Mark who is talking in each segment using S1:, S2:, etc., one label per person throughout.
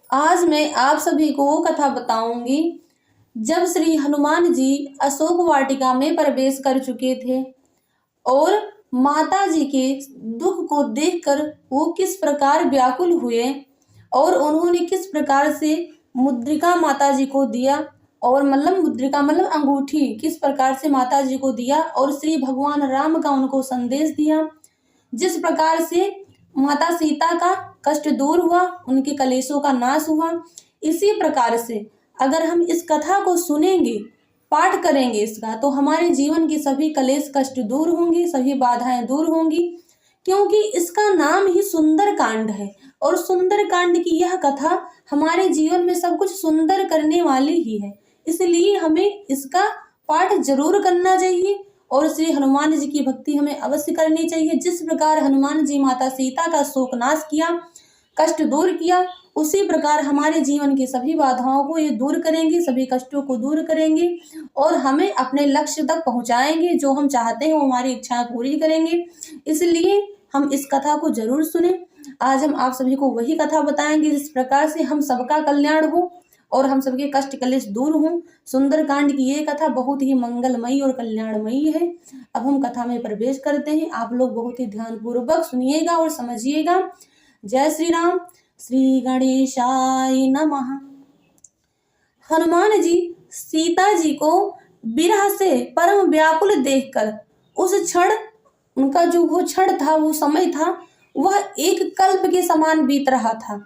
S1: आज मैं आप सभी को वो कथा बताऊंगी जब श्री हनुमान जी अशोक वाटिका में प्रवेश कर चुके थे और माता जी के दुख को देखकर वो किस प्रकार व्याकुल हुए और उन्होंने किस प्रकार से मुद्रिका माता जी को दिया और मुद्रिका अंगूठी किस प्रकार से माता जी को दिया और श्री भगवान राम का उनको संदेश दिया। जिस प्रकार से माता सीता का कष्ट दूर हुआ, उनके कलेशों का नाश हुआ, इसी प्रकार से अगर हम इस कथा को सुनेंगे, पाठ करेंगे इसका, तो हमारे जीवन के सभी कलेश कष्ट दूर होंगे, सभी बाधाएं दूर होंगी, क्योंकि इसका नाम ही सुंदर कांड है और सुंदर कांड की यह कथा हमारे जीवन में सब कुछ सुंदर करने वाली ही है। इसलिए हमें इसका पाठ जरूर करना चाहिए और श्री हनुमान जी की भक्ति हमें अवश्य करनी चाहिए। जिस प्रकार हनुमान जी माता सीता का शोक नाश किया, कष्ट दूर किया, उसी प्रकार हमारे जीवन की सभी बाधाओं को ये दूर करेंगे, सभी कष्टों को दूर करेंगे और हमें अपने लक्ष्य तक पहुंचाएंगे। जो हम चाहते हैं वो हमारी इच्छाएं पूरी करेंगे। इसलिए हम इस कथा को जरूर सुने। आज हम आप सभी को वही कथा बताएंगे जिस प्रकार से हम सबका कल्याण हो और हम सबके कष्ट कलेश दूर हों। सुंदर कांड की ये कथा बहुत ही मंगलमयी और कल्याणमयी है। अब हम कथा में प्रवेश करते हैं। आप लोग बहुत ही ध्यानपूर्वक सुनिएगा और समझिएगा। जय श्री राम। श्री गणेशाय नमः। हनुमान जी सीता जी को विरह से परम व्याकुल देखकर उस क्षण, उनका जो वो क्षण था, वो समय था, वह एक कल्प के समान बीत रहा था।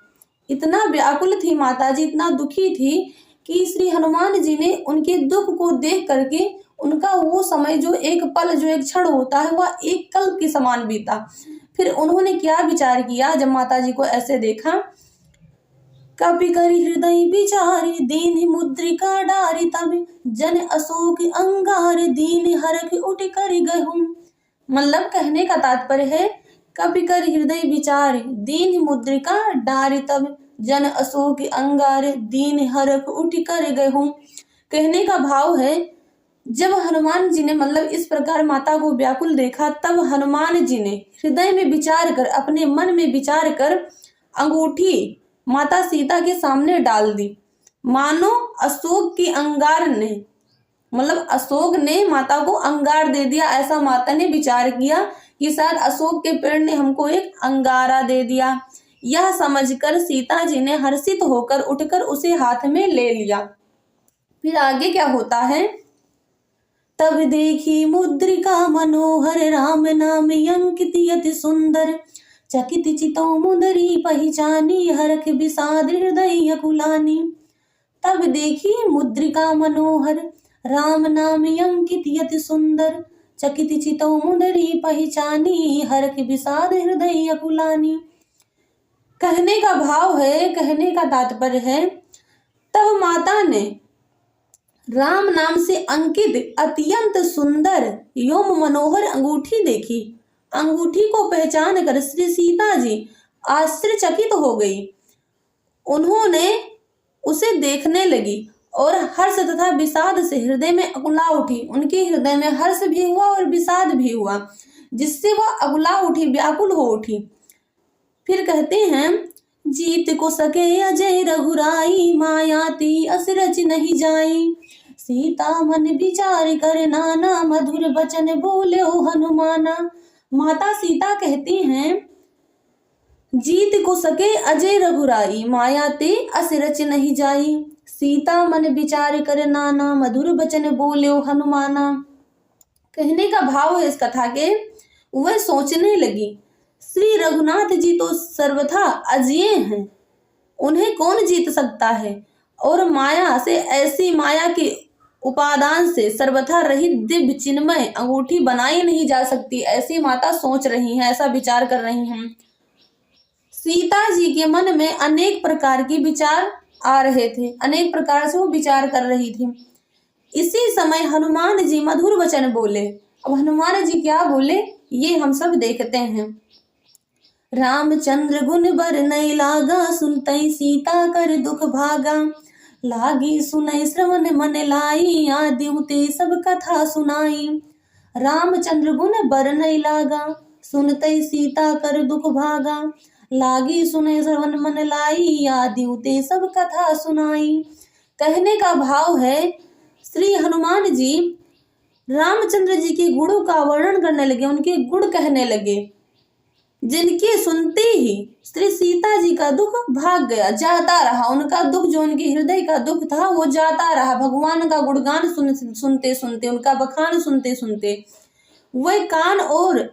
S1: इतना व्याकुल थी माता जी, इतना दुखी थी कि श्री हनुमान जी ने उनके दुख को देख करके उनका वो समय, जो एक पल, जो एक क्षण होता है, वह एक कल्प के समान बीता। फिर उन्होंने क्या विचार किया जब माता जी को ऐसे देखा। कपि करि हृदय विचारि दीन मुद्रिका डारि तब जन अशोक अंगार दीन हरख उठ कर गहुम। कहने का तात्पर्य है, कपि कर हृदय विचार दीन मुद्रिका डारि तब जन अशोक अंगार दीन हरख उठ कर गहुम। कहने का भाव है, जब हनुमान जी ने इस प्रकार माता को व्याकुल देखा, तब हनुमान जी ने हृदय में विचार कर, अपने मन में विचार कर अंगूठी माता सीता के सामने डाल दी। मानो अशोक के अंगार ने, अशोक ने माता को अंगार दे दिया। ऐसा माता ने विचार किया कि शायद अशोक के पेड़ ने हमको एक अंगारा दे दिया। यह समझकर सीता जी ने हर्षित होकर उठकर उसे हाथ में ले लिया। फिर आगे क्या होता है। तब देखी मुद्रिका मनोहर राम नाम अंकित यति सुंदर चकित चितो मुदरी पहचानी हरख विषाद हृदय अकुलानी। तब देखी मुद्रिका मनोहर राम नाम अंकित यति सुंदर चकित चितो मुदरी पहचानी हरख विषाद हृदय अकुलानी। कहने का भाव है, कहने का तात्पर्य है, तब माता ने राम नाम से अंकित अत्यंत सुंदर एवं मनोहर अंगूठी देखी। अंगूठी को पहचान कर श्री सीता जी आश्चर्यचकित हो गई। उन्होंने उसे देखने लगी और हर्ष तथा विषाद से हृदय में अकुला उठी। उनके हृदय में हर्ष भी हुआ और विषाद भी हुआ, जिससे वह अकुला उठी, व्याकुल हो उठी। फिर कहते हैं, जीत को सके अजय रघुराई मायाती असरज नहीं जाई सीता मन विचार कर नाना मधुर बचन बोले हनुमाना। माता सीता कहती हैं, जीत को सके अजय रघुराई माया ते असरच नहीं जाई सीता मन विचार कर नाना मधुर बचन बोले हनुमाना। कहने का भाव है इस कथा के, वह सोचने लगी, श्री रघुनाथ जी तो सर्वथा अजय हैं, उन्हें कौन जीत सकता है, और माया से, ऐसी माया के उपादान से सर्वथा रहित दिव्य चिन्मय अंगूठी बनाई नहीं जा सकती। ऐसी माता सोच रही हैं, ऐसा विचार कर रही हैं। सीता जी के मन में अनेक प्रकार के विचार आ रहे थे, अनेक प्रकार से वो विचार कर रही थी। इसी समय हनुमान जी मधुर वचन बोले। अब हनुमान जी क्या बोले, ये हम सब देखते हैं। रामचंद्र गुण बर नई लागा सुनतई सीता कर दुख भागा लागी सुनई श्रवण मन लाई आदि ते सब कथा सुनाई। रामचंद्र गुण बर नई लागा सुनतई सीता कर दुख भागा लागी सुने श्रवण मन लाई, आदि उते सब कथा सुनाई। कहने का भाव है, श्री हनुमान जी रामचंद्र जी के गुणों का वर्णन करने लगे, उनके गुण कहने लगे, जिनके सुनते ही श्री सीता जी का दुख भाग गया, जाता रहा। उनका दुख, जो उनके हृदय का दुख था, वो जाता रहा। भगवान का गुणगान सुनते सुनते, उनका बखान सुनते सुनते वह कान और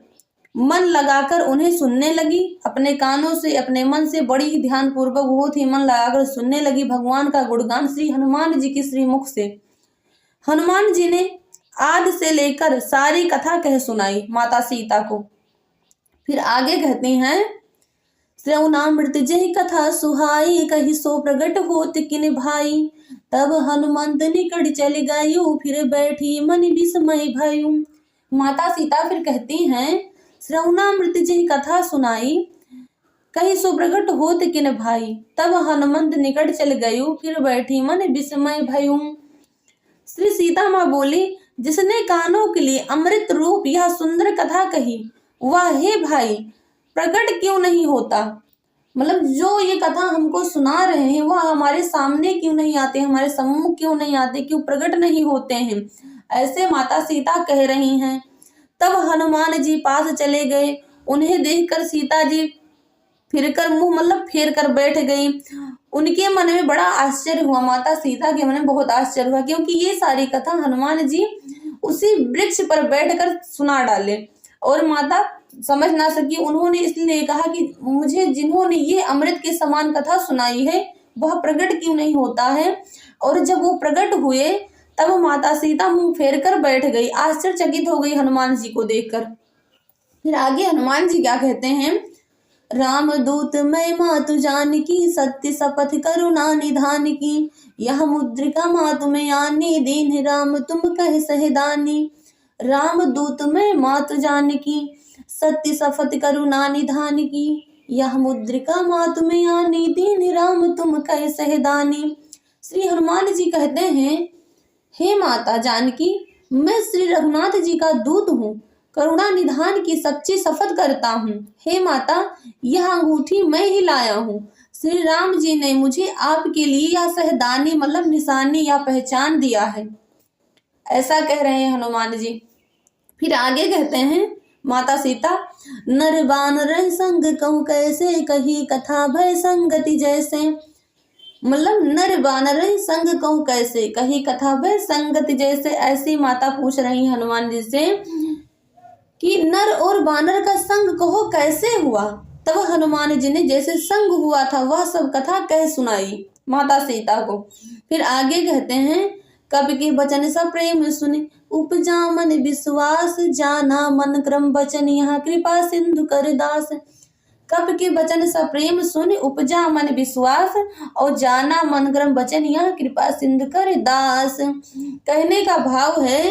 S1: मन लगाकर उन्हें सुनने लगी। अपने कानों से, अपने मन से बड़ी ध्यान पूर्वक, बहुत ही मन लगाकर सुनने लगी भगवान का गुणगान श्री हनुमान जी के श्रीमुख से। हनुमान जी ने आदि से लेकर सारी कथा कह सुनाई माता सीता को। फिर आगे कहते हैं, श्रवणामृत जय कथा सुहाई, कही सो प्रगट होत किन भाई। तब हनुमंत निकट चल गयो, फिर बैठी मन विस्मय भयु। माता सीता फिर कहती हैं, श्रवणामृत जय कथा सुनाई, कही सो प्रगट होत किन भाई। तब हनुमंत निकट चल गयो, फिर बैठी मन विस्मय भयु। श्री सीता माँ बोली, जिसने कानों के लिए अमृत रूप यह सुंदर कथा कही, वह हे भाई प्रकट क्यों नहीं होता। मतलब जो ये कथा हमको सुना रहे हैं, वह हमारे सामने क्यों नहीं आते, हमारे सम्मुख क्यों नहीं आते, क्यों प्रकट नहीं होते हैं। ऐसे माता सीता कह रही हैं। तब हनुमान जी पास चले गए। उन्हें देखकर सीता जी फिरकर मुंह मतलब फेर कर बैठ गई। उनके मन में बड़ा आश्चर्य हुआ, माता सीता के मन में बहुत आश्चर्य हुआ, क्योंकि ये सारी कथा हनुमान जी उसी वृक्ष पर बैठकर सुना डाले और माता समझ ना सकी। उन्होंने इसलिए कहा कि मुझे जिन्होंने ये अमृत के समान कथा सुनाई है, वह प्रकट क्यों नहीं होता है। और जब वो प्रकट हुए, तब माता सीता मुंह फेर कर बैठ गई, आश्चर्यचकित हो गई हनुमान जी को देखकर। फिर आगे हनुमान जी क्या कहते हैं, राम दूत मैं मातु जानकी, सत्य शपथ करुणा निधान की। यह मुद्रिका मातु में आनी, दीन राम तुम कह सहदानी। राम दूत मैं मातु जानकी, सत्य शपथ करुणा निधान की। यह मुद्रिका मातु में आनी, दीन राम तुम कह सहदानी। श्री हनुमान जी कहते हैं, हे माता जानकी, मैं श्री रघुनाथ जी का दूत हूँ, करुणा निधान की सच्ची शपथ करता हूँ। हे माता, यह अंगूठी मैं ही लाया हूँ। श्री राम जी ने मुझे आपके लिए यह सहदानी मतलब निशानी या पहचान दिया है। ऐसा कह रहे हैं हनुमान जी। फिर आगे कहते हैं माता सीता, नर बानर संग कहूँ कैसे, कही कथा भय संगति जैसे। मतलब नर बानर संग कहूँ कैसे, कही कथा भय संगति जैसे। ऐसी माता पूछ रही हनुमान जी से कि नर और बानर का संग कहो कैसे हुआ। तब हनुमान जी ने जैसे संग हुआ था वह सब कथा कह सुनाई माता सीता को। फिर आगे कहते हैं, कवि के वचन सब प्रेम सुने, उपजा मन विश्वास, जाना मन क्रम वचन यहाँ कृपा सिंधु कर दास। कवि के वचन सब प्रेम सुन, उपजा मन विश्वास, और जाना मन क्रम वचन यहाँ कृपा सिंधु कर दास। कहने का भाव है,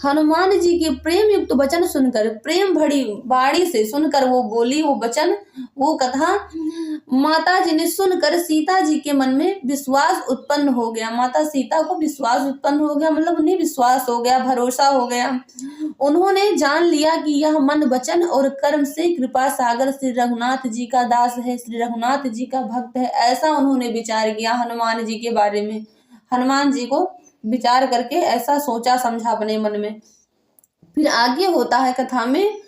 S1: हनुमान जी के प्रेम युक्त वचन सुनकर, प्रेम भरी बाणी से सुनकर वो बोली, वो वचन, वो कथा माता जी ने सुनकर सीता जी के मन में विश्वास उत्पन्न हो गया। माता सीता को विश्वास उत्पन्न हो गया, मतलब उन्हें विश्वास हो गया, भरोसा हो गया। उन्होंने जान लिया कि यह मन वचन और कर्म से कृपा सागर श्री रघुनाथ जी का दास है, श्री रघुनाथ जी का भक्त है। ऐसा उन्होंने विचार किया हनुमान जी के बारे में। हनुमान जी को विचार करके ऐसा सोचा समझा अपने मन में। फिर आगे होता है कथा में,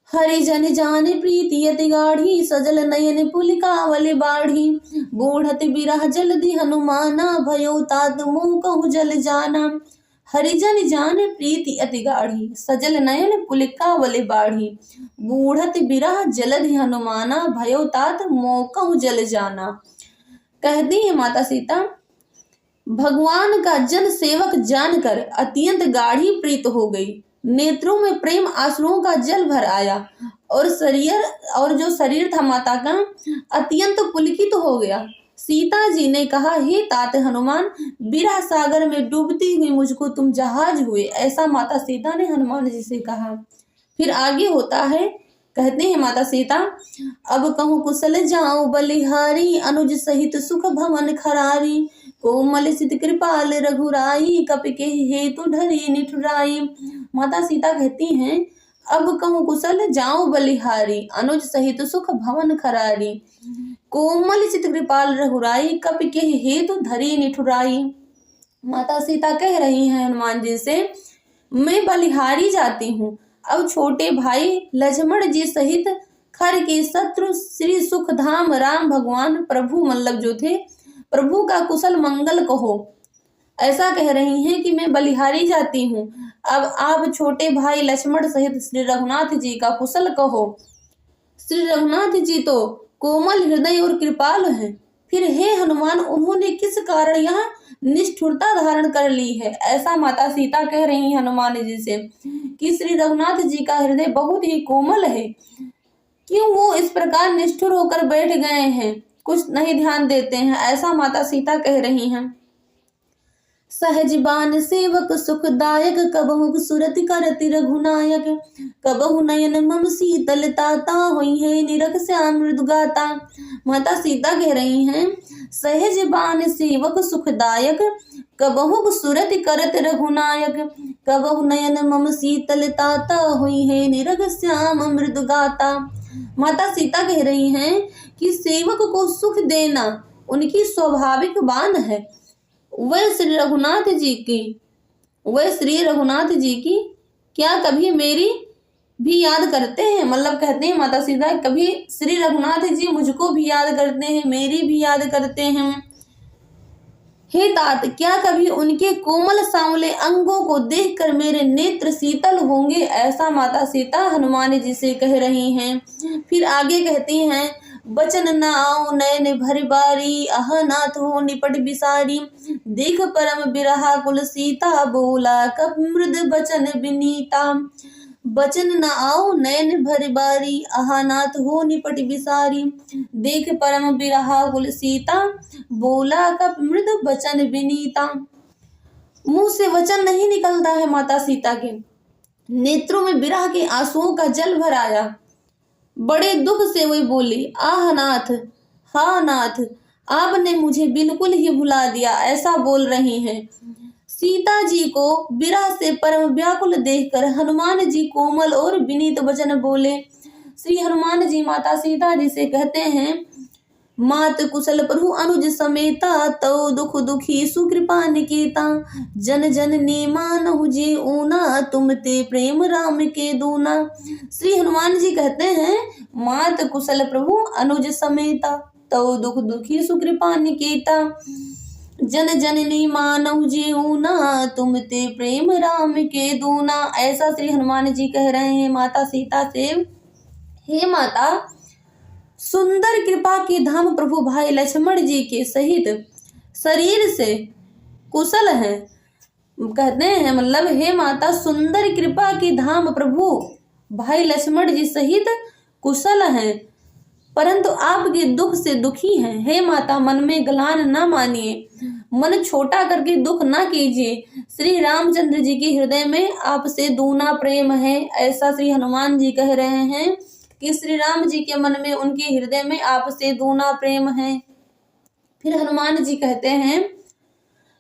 S1: हरिजन जान प्रीति अति गाढ़ी, सजल नयन पुलिकावल बाढ़ी। बूढ़त बिरह जल्दी हनुमाना, भयो तात मुँह कहु जल जाना। हरिजन जान प्रीति अति गाढ़ी, सजल नयन पुलिकावल बाढ़ी। बूढ़त बिरह जलधि हनुमाना, भयो तात मोह कहु जल जाना। कहती है माता सीता, भगवान का जन सेवक जानकर अत्यंत गाढ़ी प्रीत हो गई। नेत्रों में प्रेम आंसुओं का जल भर आया और जो शरीर था माता का अत्यंत पुलकित हो गया। सीता जी ने कहा, हे तात हनुमान, बिरह सागर में डूबती हुई मुझको तुम जहाज हुए। ऐसा माता सीता ने हनुमान जी से कहा। फिर आगे होता है, कहते हैं माता सीता, अब कहूँ कुशल जाऊं बलिहारी, अनुज सहित सुख भवन खरारी। कोमल सित कृपाल रघुराई, कपि के हेतु ढरी निठुराई। माता सीता कहती हैं, अब कहूँ कुशल जाऊं बलिहारी, अनुज सहित सुख भवन खरारी। कोमल चित कृपाल रघुराई, कपि के हेतु धरी निठुराई। माता सीता कह रही हैं हनुमान जी से, मैं बलिहारी जाती हूँ। अब छोटे भाई लक्ष्मण जी सहित खर के शत्रु श्री सुख धाम राम भगवान प्रभु मतलब जो थे, प्रभु का कुशल मंगल कहो। ऐसा कह रही हैं कि मैं बलिहारी जाती हूँ। अब आप छोटे भाई लक्ष्मण सहित श्री रघुनाथ जी का कुशल कहो। श्री रघुनाथ जी तो कोमल हृदय और कृपाल हैं, फिर हे हनुमान उन्होंने किस कारण यहाँ निष्ठुरता धारण कर ली है। ऐसा माता सीता कह रही हैं हनुमान जी से कि श्री रघुनाथ जी का हृदय बहुत ही कोमल है, क्यों वो इस प्रकार निष्ठुर होकर बैठ गए हैं, कुछ नहीं ध्यान देते हैं। ऐसा माता सीता कह रही हैं। सहज बान सेवक सुखदायक, कबहु सुरति करति रघुनायक। कबहु नयन मम शीतलता, होई है निरख श्याम मृदुगाता। माता सीता कह रही हैं, सहज बान सेवक सुखदायक, कबहु सुरति करत रघुनायक। कबहु नयन मम शीतलता, होई है निरख श्याम मृदुगाता। माता सीता कह रही हैं कि सेवक को सुख देना उनकी स्वाभाविक बान है। वह श्री रघुनाथ जी की क्या कभी मेरी भी याद करते हैं। मतलब कहते हैं माता सीता, कभी श्री रघुनाथ जी मुझको भी याद करते हैं, मेरी भी याद करते हैं। हे तात, क्या कभी उनके कोमल सांवले अंगों को देखकर मेरे नेत्र शीतल होंगे। ऐसा माता सीता हनुमान जी से कह रही हैं। फिर आगे कहती हैं, बचन न आओ नयन भर बारी, अह नाथ हो निपट बिसारी। देख परम बिरहा कुल सीता, बोला कप मृद बचन विनीता। बचन न आओ नयन भर बारी, अह नाथ हो निपट बिसारी। देख परम बिरहा कुल सीता, बोला कप मृद बचन विनीता। मुंह से वचन नहीं निकलता है माता सीता के, नेत्रों में विरह के आंसुओं का जल भर आया। बड़े दुख से वही बोली, आह नाथ, हा नाथ, आपने मुझे बिल्कुल ही भुला दिया। ऐसा बोल रही हैं। सीता जी को विरह से परम व्याकुल देखकर हनुमान जी कोमल और विनीत वचन बोले। श्री हनुमान जी माता सीता जी से कहते हैं, मात कुशल प्रभु अनुज समेता, तो दुख दुखी सुकृपा निकेता। जन जन ने मानहु जे ऊना, तुम ते प्रेम राम के दूना। श्री हनुमान जी कहते हैं, मात कुशल प्रभु अनुज समेता, तो दुख दुखी सुकृपा निकेता। जन जन ने मानहु जे ऊना, तुम ते प्रेम राम के दूना। ऐसा श्री हनुमान जी कह रहे हैं माता सीता से, हे माता, सुंदर कृपा के धाम प्रभु भाई लक्ष्मण जी के सहित शरीर से कुशल हैं। कहते हैं मतलब, हे माता, सुंदर कृपा के धाम प्रभु भाई लक्ष्मण जी सहित कुशल हैं, परंतु आपके दुख से दुखी हैं। हे माता, मन में ग्लानि न मानिए, मन छोटा करके दुख न कीजिए। श्री रामचंद्र जी के हृदय में आपसे दूना प्रेम है। ऐसा श्री हनुमान जी कह रहे हैं कि श्री राम जी के मन में, उनके हृदय में आपसे दूना प्रेम है। फिर हनुमान जी कहते हैं,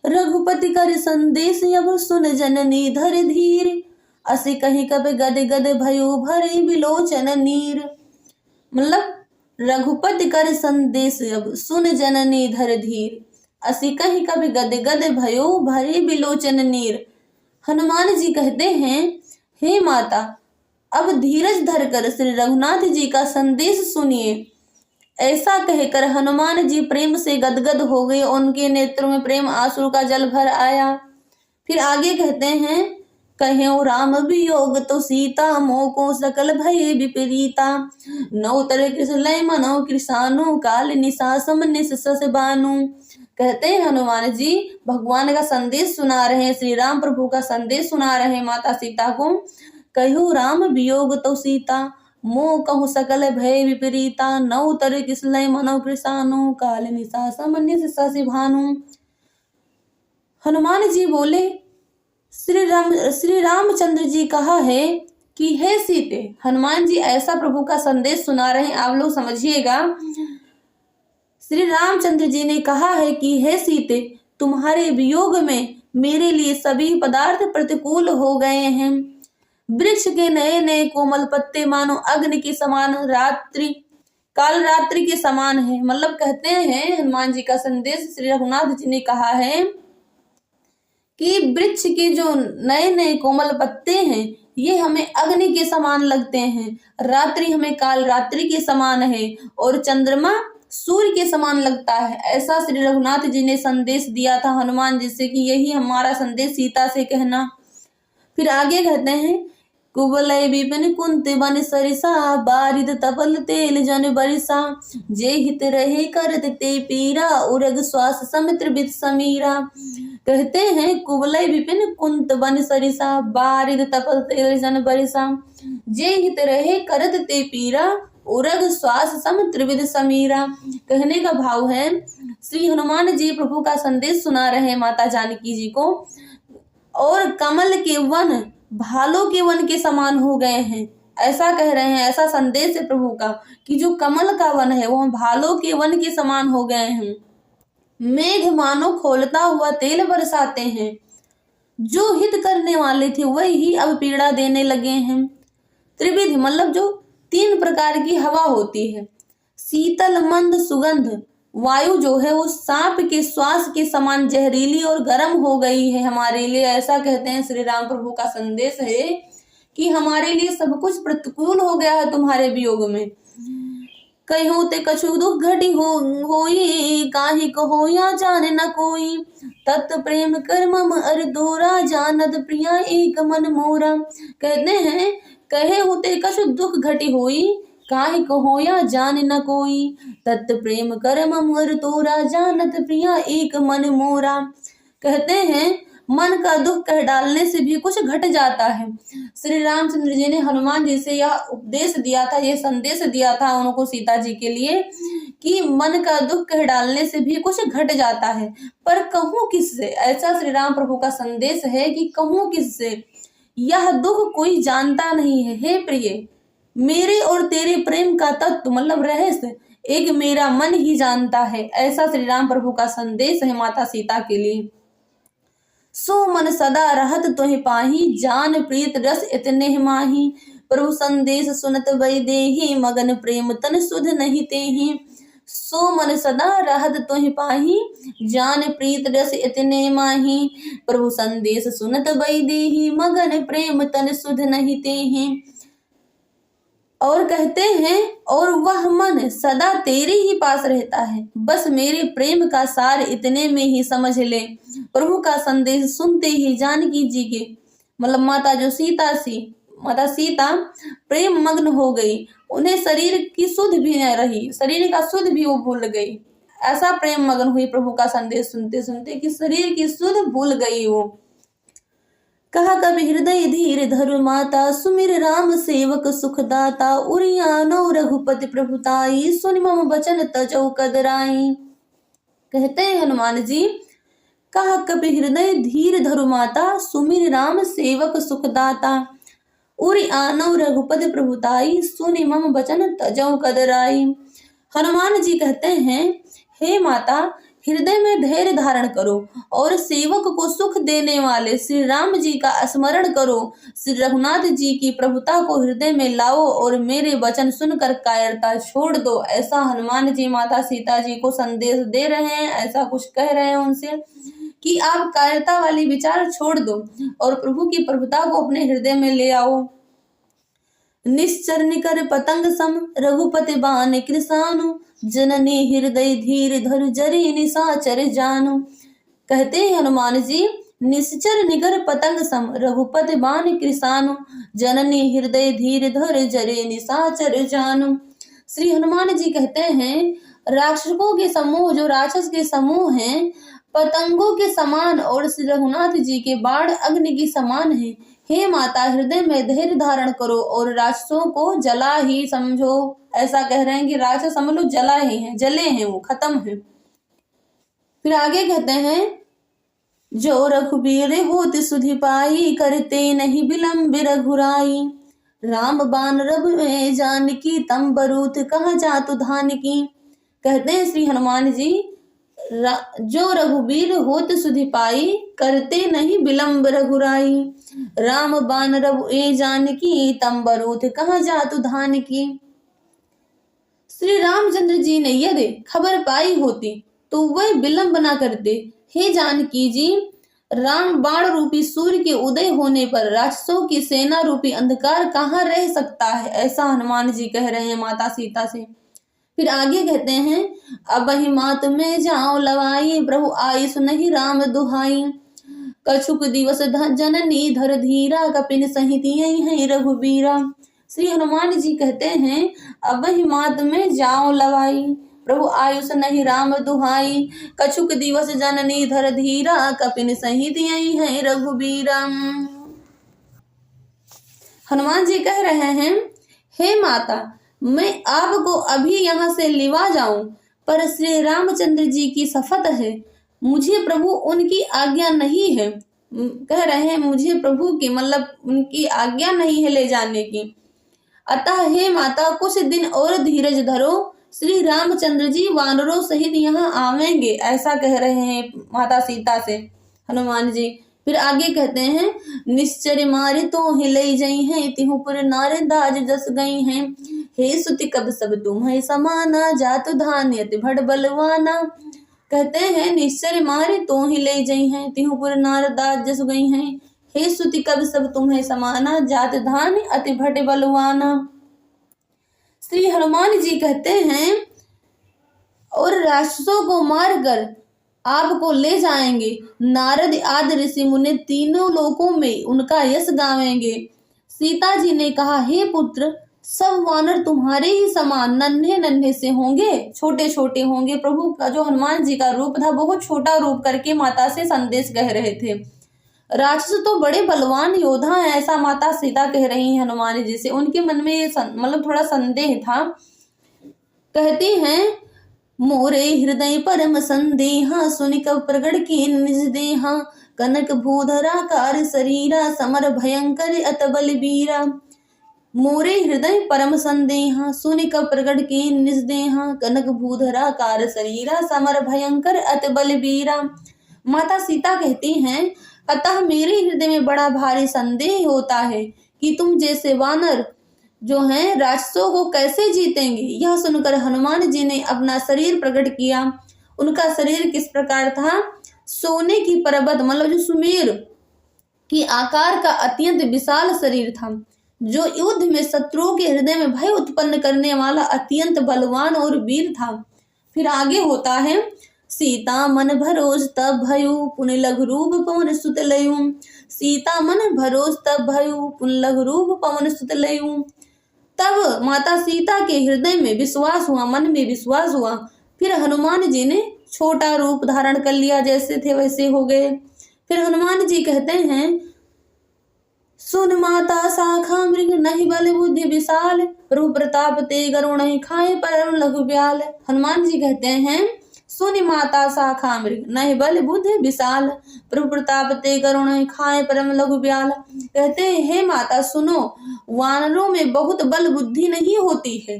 S1: रघुपति कर संदेश अब सुन जननी धर धीर। असे कहीं कब गद गद भयो भरे बिलोचन नीर। मतलब रघुपति कर संदेश अब सुन जननी धर धीर। असी कहीं कभी गद गद भयो भरे बिलोचन नीर। हनुमान जी कहते हैं, हे माता, अब धीरज धरकर श्री रघुनाथ जी का संदेश सुनिए। ऐसा कहकर हनुमान जी प्रेम से गदगद हो गए, उनके नेत्रों में प्रेम आंसू का जल भर आया। फिर आगे कहते हैं, कहो राम वियोग तो सीता, मोको सकल भय विपरीता। नौ तर कृष्ण मनो कृषानु, काल निशा समनिस सस बानु। कहते हैं हनुमान जी भगवान का संदेश सुना रहे हैं, श्री राम प्रभु का संदेश सुना रहे हैं माता सीता को। कहु राम वियोग तो सीता, मोह कहु सकल भय विपरीता। नौ तर किसलय मनो कृषानु, काल निशा समनिस सस भानु। हनुमान जी बोले, श्री रामचंद्र जी कहा है कि हे सीते। हनुमान जी ऐसा प्रभु का संदेश सुना रहे हैं, आप लोग समझिएगा। श्री रामचंद्र जी ने कहा है कि हे सीते, तुम्हारे वियोग में मेरे लिए सभी पदार्थ प्रतिकूल हो गए हैं। वृक्ष के नए नए कोमल पत्ते मानो अग्नि के समान, रात्रि काल रात्रि के समान है। मतलब कहते हैं हनुमान जी का संदेश श्री रघुनाथ जी ने कहा है कि वृक्ष के जो नए नए कोमल पत्ते हैं ये हमें अग्नि के समान लगते हैं, रात्रि हमें काल रात्रि के समान है और चंद्रमा सूर्य के समान लगता है। ऐसा श्री रघुनाथ जी ने संदेश दिया था हनुमान जी से कि यही हमारा संदेश सीता से कहना। फिर आगे कहते हैं कुवलय विपिन कुंत बन सरिसा, बारिद तपल तेल जन बरिसा, जे हित रहे करत ते पीरा, उरग श्वास समित्र बित समीरा। कहते हैं कुवलय विपिन कुंत बन सरिसा, बारिद तपल तेल जन बरिसा, जे हित रहे करत ते पीरा, उरग श्वास सम त्रिविध समीरा। कहने का भाव है श्री हनुमान जी प्रभु का संदेश सुना रहे हैं माता जानकी जी को, और कमल के वन भालों के वन के समान हो गए हैं। ऐसा कह रहे हैं, ऐसा संदेश है प्रभु का कि जो कमल का वन है वो भालों के वन के समान हो गए हैं। मेघ मानो खोलता हुआ तेल बरसाते हैं, जो हित करने वाले थे वही अब पीड़ा देने लगे हैं। त्रिविध मतलब जो 3 प्रकार की हवा होती है। शीतल मंद सुगंध वायु जो है वो सांप के श्वास के समान जहरीली और गर्म हो गई है हमारे लिए। ऐसा कहते हैं श्री राम प्रभु का संदेश है कि हमारे लिए सब कुछ प्रतिकूल हो गया है तुम्हारे वियोग में। कहो ते कछु दुख घटी होई, काहे कहो या जाने न कोई, तत् प्रेम कर मम अर दोरा, जानत प्रिया एक मन मोरा। कहते हैं कहे होते कछु दुख घटी होई, काहे कहो या जाने न कोई, तत् प्रेम कर मम अर तोरा, जानत प्रिया एक मन मोरा। कहते हैं मन का दुख कह डालने से भी कुछ घट जाता है। श्री रामचंद्र जी ने हनुमान जी से यह उपदेश दिया था, यह संदेश दिया था उनको सीता जी के लिए कि मन का दुख कह डालने से भी कुछ घट जाता है, पर कहूँ किससे। ऐसा श्री राम प्रभु का संदेश है कि कहूँ किससे, यह दुख कोई जानता नहीं है। हे प्रिय, मेरे और तेरे प्रेम का तत्व मतलब रहस्य एक मेरा मन ही जानता है। ऐसा श्री राम प्रभु का संदेश है माता सीता के लिए। सो मन सदा रहत तुहि पाही, जान प्रीत रस इतने माही, प्रभु संदेश सुनत वैदेही, मगन प्रेम तन सुध नहीं तेहि। सो मन सदा रहत तुहि पाही, जान प्रीत रस इतने माही, प्रभु संदेश सुनत वैदेही, मगन प्रेम तन सुध नहीं तेहि। और कहते हैं और वह मन सदा तेरे ही पास रहता है, बस मेरे प्रेम का सार इतने में ही समझ ले। प्रभु का संदेश सुनते ही जानकी जी के मतलब माता सीता प्रेम मग्न हो गई। उन्हें शरीर की सुध भी न रही, शरीर का सुध भी वो भूल गई। ऐसा प्रेम मग्न हुई प्रभु का संदेश सुनते सुनते कि शरीर की सुध भूल गई वो। कहा कवि हृदय धीर धरु माता, सुमिर राम सेवक सुखदाता, उरियानो रघुपति प्रभुताई, सुनि मम बचन तजौ कदराई। कहते हैं हनुमान जी, कहा कवि हृदय धीर धरु माता, सुमिर राम सेवक सुखदाता, उरियानो रघुपति प्रभुताई, सुनि मम बचन तजौ कदराई। हनुमान जी कहते हैं, हे माता, हृदय में धैर्य धारण करो और सेवक को सुख देने वाले श्री राम जी का स्मरण करो। श्री रघुनाथ जी की प्रभुता को हृदय में लाओ और मेरे वचन सुनकर कायरता छोड़ दो। ऐसा हनुमान जी माता सीता जी को संदेश दे रहे हैं, ऐसा कुछ कह रहे हैं उनसे कि आप कायरता वाली विचार छोड़ दो और प्रभु की प्रभुता को अपने हृदय में ले आओ। निश्चर निकर पतंग सम, रघुपति बाण कृसानु, जननी हृदय धीर धर जरी निशाचर जानु। कहते हैं हनुमान जी, निश्चर निकर पतंग सम, रघुपति बाण कृसानु, जननी हृदय धीर धर जरे निशाचर जानु। श्री हनुमान जी कहते हैं, राक्षसों के समूह जो राक्षस के समूह हैं पतंगों के समान और श्री रघुनाथ जी के बाण अग्नि के समान है। हे माता, हृदय में धैर्य धारण करो और राक्षसों को जला ही समझो। ऐसा कह रहे हैं कि राक्षस समझ लो जला ही है, जले हैं, वो खत्म है। फिर आगे कहते हैं, जो रघुबीर होत सुधि पाई, करते नहीं विलंब रघुराई, राम बाण रब में जानकी, तम बरूथ कहाँ जातु धान की। कहते हैं श्री हनुमान जी, जो रघुबीर होत सुधि पाई, करते नहीं विलंब रघुराई। राम बान रघु ए जानकी, तम बरूथ कहाँ जातु धान की। श्री रामचंद्र जी ने यदि खबर पाई होती तो वह विलंब न करते। हे जानकी जी, राम बाण रूपी सूर्य के उदय होने पर राक्षसों की सेना रूपी अंधकार कहाँ रह सकता है, ऐसा हनुमान जी कह रहे हैं माता सीता से। फिर आगे कहते हैं, अब ही मात में जाओ लवाई, प्रभु आई सुनहि राम दुहाई। कछुक दिवस जननी धर धीरा, कपिन सहित यही है रघुबीरा। श्री हनुमान जी कहते हैं, अब ही मात में जाओ लवाई, प्रभु आयुष नहीं राम दुहाई। कछुक दिवस जननी धर धीरा, कपिन सहित यही है रघुबीरा। हनुमान जी कह रहे हैं, हे माता, मैं आपको अभी यहाँ से लिवा जाऊं, पर श्री रामचंद्र जी की शपथ है, मुझे प्रभु उनकी आज्ञा नहीं है। कह रहे हैं मुझे प्रभु की मतलब उनकी आज्ञा नहीं है ले जाने की। अतः हे माता, कुछ दिन और धीरज धरो, श्री रामचंद्र जी वानरों सहित यहाँ आवेंगे, ऐसा कह रहे हैं माता सीता से हनुमान जी। फिर आगे कहते हैं, निश्चर मारे तो हिले जई हैं, तिहुपुर नारे दाज जस गई हैं। हे सुति कब सब तुम्हें समाना, जातु धान्य भड़ बलवाना। कहते हैं, निश्चर मारे तो हिले जई हैं, तिहुपुर नारे दाज जस गई हैं। हे सुति कब सब तुम्हें समाना, जात धान्य अति भट बलवाना। श्री हनुमान जी कहते हैं, और राक्षसों को मारकर आपको ले जाएंगे। नारद आदि ऋषि मुनि तीनों लोकों में उनका यश गावेंगे। सीता जी ने कहा, हे पुत्र, सब वानर तुम्हारे ही समान नन्हे नन्हे से होंगे, छोटे छोटे होंगे। प्रभु का जो हनुमान जी का रूप था, बहुत छोटा रूप करके माता से संदेश कह रहे थे। राक्षस तो बड़े बलवान योद्धा हैं, ऐसा माता सीता कह रही हैं हनुमान जी से। उनके मन में मतलब थोड़ा संदेह था। कहती हैं, मोरे हृदय परम संदेहा, सुनिक प्रगट की निज देहा। कनक भूधराकार शरीरा, समर भयंकर अत बलबीरा। मोरे हृदय परम संदेहा, सुनिक प्रगट की निज देहा। कनक भूधराकार शरीरा, समर भयंकर अत बलबीरा। माता सीता कहती हैं, अतः मेरे हृदय में बड़ा भारी संदेह होता है कि तुम जैसे वानर जो हैं राक्षसों को कैसे जीतेंगे। यह सुनकर हनुमान जी ने अपना शरीर प्रकट किया। उनका शरीर किस प्रकार था, सोने की पर्वत मतलब जो सुमेर की आकार का अत्यंत विशाल शरीर था, जो युद्ध में शत्रुओं के हृदय में भय उत्पन्न करने वाला अत्यंत बलवान और वीर था। फिर आगे होता है, सीता मन भरोस तब भयु, पुन लघु रूप पवन सुत लयु। सीता मन भरोस तब भयु, पुन लघु रूप पवन सुत लयु। तब माता सीता के हृदय में विश्वास हुआ, मन में विश्वास हुआ। फिर हनुमान जी ने छोटा रूप धारण कर लिया, जैसे थे वैसे हो गए। फिर हनुमान जी कहते हैं, सुन माता शाखा मृग नहीं बल बुद्धि विशाल, प्रभु प्रताप ते गरुण खाए परम लघु ब्याल। हनुमान जी कहते हैं, सुनि माता शाखा मृग नहीं बल बुद्धि विशाल, प्रभु प्रताप ते गरुण खाए परम लघु ब्याल। कहते हैं, हे माता सुनो, वानरों में बहुत बल बुद्धि नहीं होती है,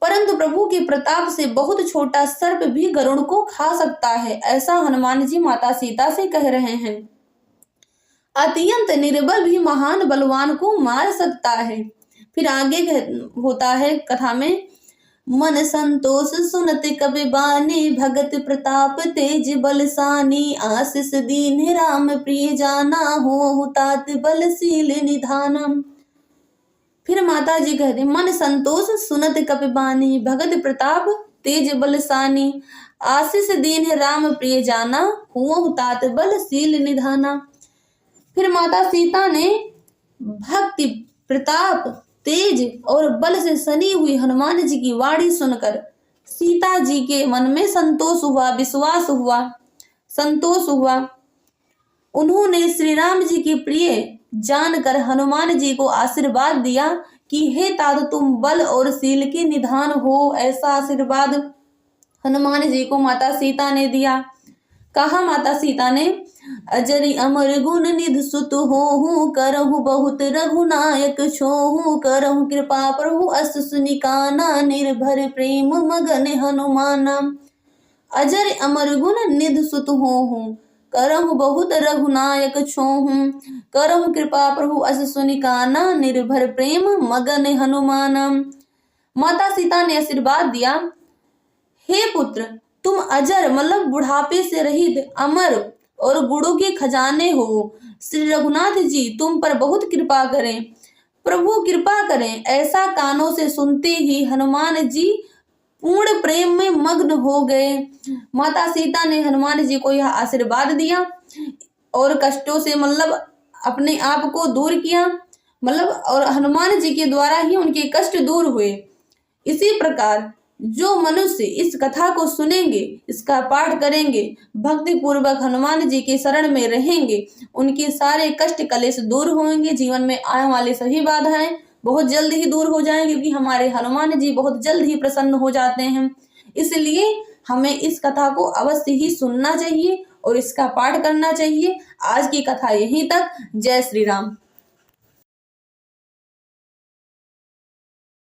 S1: परंतु प्रभु के प्रताप से बहुत छोटा सर्प भी गरुड़ को खा सकता है, ऐसा हनुमान जी माता सीता से कह रहे हैं। अत्यंत निर्बल भी महान बलवान को मार सकता है। फिर आगे होता है कथा में, मन संतोष सुनते कबि बानी, भगत प्रताप तेज बलसानी। आशीष दीन राम प्रिय जाना, हो तात बलशील निधानम। फिर माता जी कहते, मन संतोष सुनत कपि बानी, भगत प्रताप तेज बलसानी। आशीष दीन राम प्रिय जाना, हो तात बलशील निधाना। फिर माता सीता ने भक्ति प्रताप तेज और बल से सनी हुई हनुमान जी की वाणी सुनकर सीता जी के मन में संतोष हुआ, विश्वास हुआ, संतोष हुआ। उन्होंने श्री राम जी की प्रिय जानकर हनुमान जी को आशीर्वाद दिया कि हे तात तुम बल और शील के निधान हो, ऐसा आशीर्वाद हनुमान जी को माता सीता ने दिया। कहा माता सीता ने, अजरि अमर गुण निधि सुत होहु, करहु बहुत रघुनायक छोहु। करहु कृपा प्रभु अस सुनिकाना, निर्भर प्रेम मगन हनुमाना। अजर अमर गुण निध सुत होहूँ, करहु बहुत रघुनायक छोहूँ। करहु कृपा प्रभु अस सुनि काना, निर्भर प्रेम मगन हनुमान। माता सीता ने आशीर्वाद दिया, हे पुत्र, तुम अजर मतलब बुढ़ापे से रहित अमर और गुणों के खजाने हो। श्री रघुनाथ जी तुम पर बहुत कृपा करें, प्रभु कृपा करें। ऐसा कानों से सुनते ही हनुमान जी पूर्ण प्रेम में मग्न हो गए। माता सीता ने हनुमान जी को यह आशीर्वाद दिया और कष्टों से मतलब अपने आप को दूर किया, मतलब और हनुमान जी के द्वारा ही उनके कष्ट दूर हुए। इसी प्रकार जो मनुष्य इस कथा को सुनेंगे, इसका पाठ करेंगे, भक्ति पूर्वक हनुमान जी के शरण में रहेंगे, उनके सारे कष्ट कलेश दूर होंगे। जीवन में आने वाले सभी बाधाएं बहुत जल्द ही दूर हो जाएंगे, क्योंकि हमारे हनुमान जी बहुत जल्द ही प्रसन्न हो जाते हैं। इसलिए हमें इस कथा को अवश्य ही सुनना चाहिए और इसका पाठ करना चाहिए। आज की कथा यहीं तक। जय श्री राम।